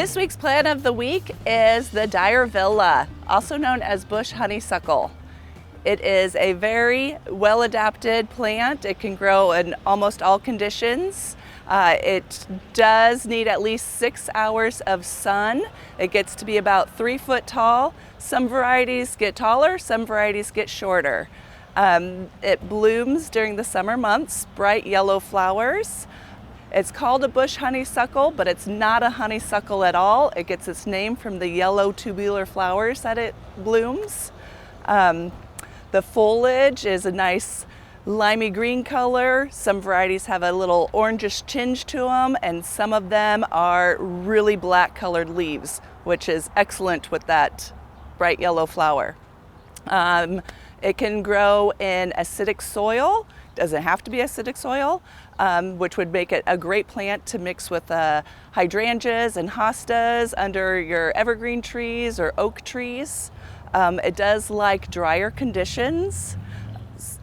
This week's plant of the week is the Diervilla, also known as bush honeysuckle. It is a very well-adapted plant. It can grow in almost all conditions. It does need at least 6 hours of sun. It gets to be about 3 foot tall. Some varieties get taller, some varieties get shorter. It blooms during the summer months, bright yellow flowers. It's called a bush honeysuckle, but it's not a honeysuckle at all. It gets its name from the yellow tubular flowers that it blooms. The foliage is a nice limey green color. Some varieties have a little orangish tinge to them, and some of them are really black colored leaves, which is excellent with that bright yellow flower. It can grow in acidic soil. Doesn't have to be acidic soil, which would make it a great plant to mix with hydrangeas and hostas under your evergreen trees or oak trees. It does like drier conditions,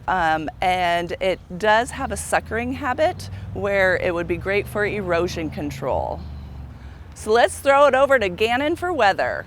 and it does have a suckering habit where it would be great for erosion control. So let's throw it over to Gannon for weather.